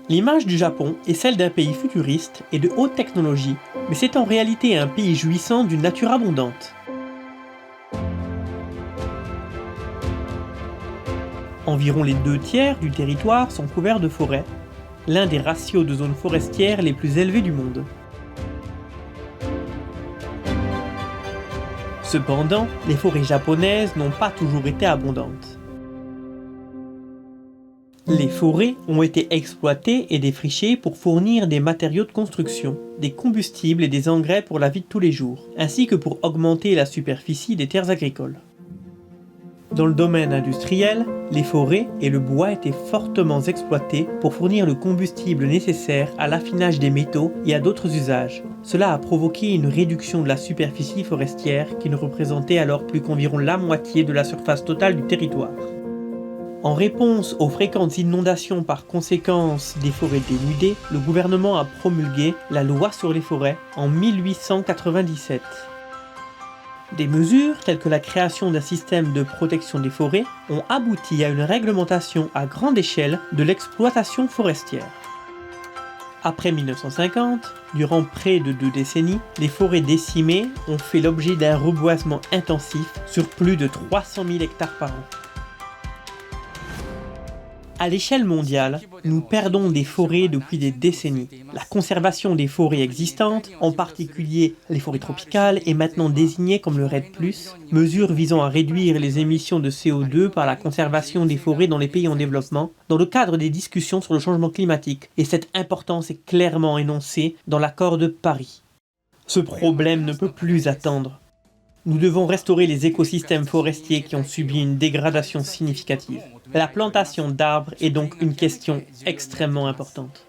L'image du Japon est celle d'un pays futuriste et de haute technologie, mais c'est en réalité un pays jouissant d'une nature abondante. Environ les 2/3 du territoire sont couverts de forêts, l'un des ratios de zones forestières les plus élevés du monde. Cependant, les forêts japonaises n'ont pas toujours été abondantes. Les forêts ont été exploitées et défrichées pour fournir des matériaux de construction, des combustibles et des engrais pour la vie de tous les jours, ainsi que pour augmenter la superficie des terres agricoles. Dans le domaine industriel, les forêts et le bois étaient fortement exploités pour fournir le combustible nécessaire à l'affinage des métaux et à d'autres usages. Cela a provoqué une réduction de la superficie forestière qui ne représentait alors plus qu'environ la moitié de la surface totale du territoire. En réponse aux fréquentes inondations par conséquence des forêts dénudées, le gouvernement a promulgué la loi sur les forêts en 1897. Des mesures telles que la création d'un système de protection des forêts ont abouti à une réglementation à grande échelle de l'exploitation forestière. Après 1950, durant près de 2 décennies, les forêts décimées ont fait l'objet d'un reboisement intensif sur plus de 300 000 hectares par an. À l'échelle mondiale, nous perdons des forêts depuis des décennies. La conservation des forêts existantes, en particulier les forêts tropicales, est maintenant désignée comme le REDD+, mesure visant à réduire les émissions de CO2 par la conservation des forêts dans les pays en développement, dans le cadre des discussions sur le changement climatique, et cette importance est clairement énoncée dans l'accord de Paris. Ce problème ne peut plus attendre. Nous devons restaurer les écosystèmes forestiers qui ont subi une dégradation significative. La plantation d'arbres est donc une question extrêmement importante.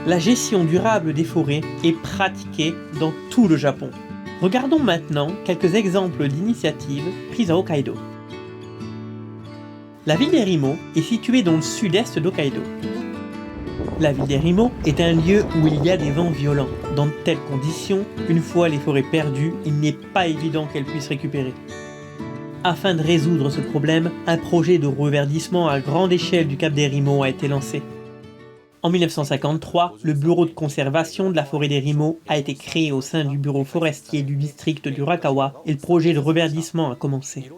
La gestion durable des forêts est pratiquée dans tout le Japon. Regardons maintenant quelques exemples d'initiatives prises à Hokkaido. La ville d'Erimo est située dans le sud-est d'Hokkaido. La ville d'Erimo est un lieu où il y a des vents violents. Dans de telles conditions, une fois les forêts perdues, il n'est pas évident qu'elles puissent récupérer. Afin de résoudre ce problème, un projet de reverdissement à grande échelle du cap d'Erimo a été lancé. En 1953, le bureau de conservation de la forêt d'Erimo a été créé au sein du bureau forestier du district du Urakawa et le projet de reverdissement a commencé.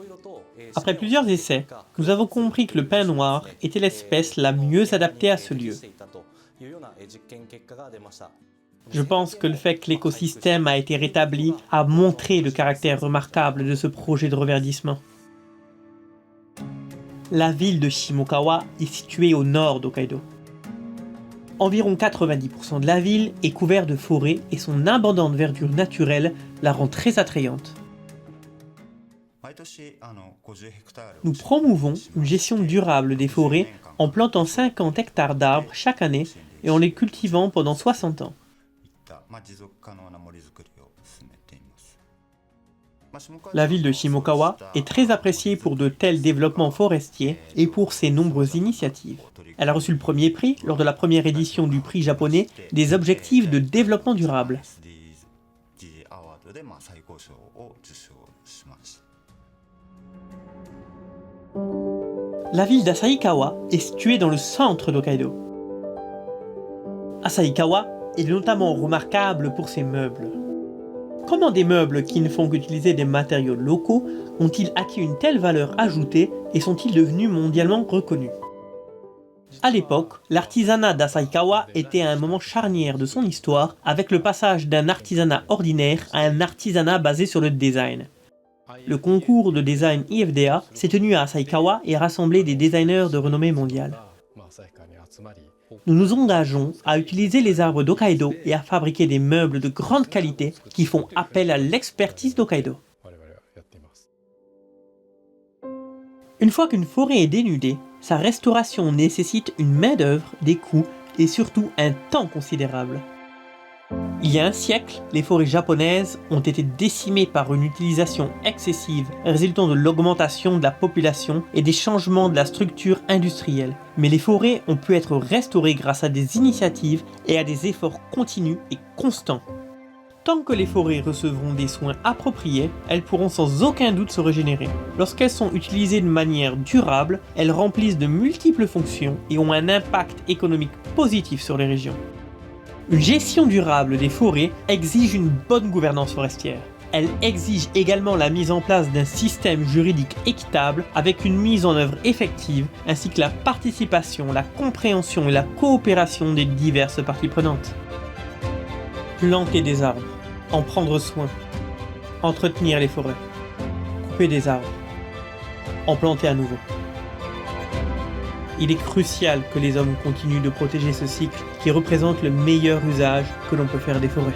Après plusieurs essais, nous avons compris que le pin noir était l'espèce la mieux adaptée à ce lieu. Je pense que le fait que l'écosystème a été rétabli a montré le caractère remarquable de ce projet de reverdissement. La ville de Shimokawa est située au nord d'Hokkaido. Environ 90% de la ville est couverte de forêts et son abondante verdure naturelle la rend très attrayante. Nous promouvons une gestion durable des forêts en plantant 50 hectares d'arbres chaque année et en les cultivant pendant 60 ans. La ville de Shimokawa est très appréciée pour de tels développements forestiers et pour ses nombreuses initiatives. Elle a reçu le premier prix lors de la première édition du prix japonais des objectifs de développement durable. La ville d'Asahikawa est située dans le centre d'Hokkaido. Asahikawa est notamment remarquable pour ses meubles. Comment des meubles qui ne font qu'utiliser des matériaux locaux ont-ils acquis une telle valeur ajoutée et sont-ils devenus mondialement reconnus ? À l'époque, l'artisanat d'Asahikawa était à un moment charnière de son histoire avec le passage d'un artisanat ordinaire à un artisanat basé sur le design. Le concours de design IFDA s'est tenu à Asahikawa et a rassemblé des designers de renommée mondiale. Nous nous engageons à utiliser les arbres d'Hokkaido et à fabriquer des meubles de grande qualité qui font appel à l'expertise d'Hokkaido. Une fois qu'une forêt est dénudée, sa restauration nécessite une main-d'œuvre, des coûts et surtout un temps considérable. Il y a un siècle, les forêts japonaises ont été décimées par une utilisation excessive résultant de l'augmentation de la population et des changements de la structure industrielle. Mais les forêts ont pu être restaurées grâce à des initiatives et à des efforts continus et constants. Tant que les forêts recevront des soins appropriés, elles pourront sans aucun doute se régénérer. Lorsqu'elles sont utilisées de manière durable, elles remplissent de multiples fonctions et ont un impact économique positif sur les régions. Une gestion durable des forêts exige une bonne gouvernance forestière. Elle exige également la mise en place d'un système juridique équitable avec une mise en œuvre effective ainsi que la participation, la compréhension et la coopération des diverses parties prenantes. Planter des arbres, en prendre soin, entretenir les forêts, couper des arbres, en planter à nouveau. Il est crucial que les hommes continuent de protéger ce cycle qui représente le meilleur usage que l'on peut faire des forêts.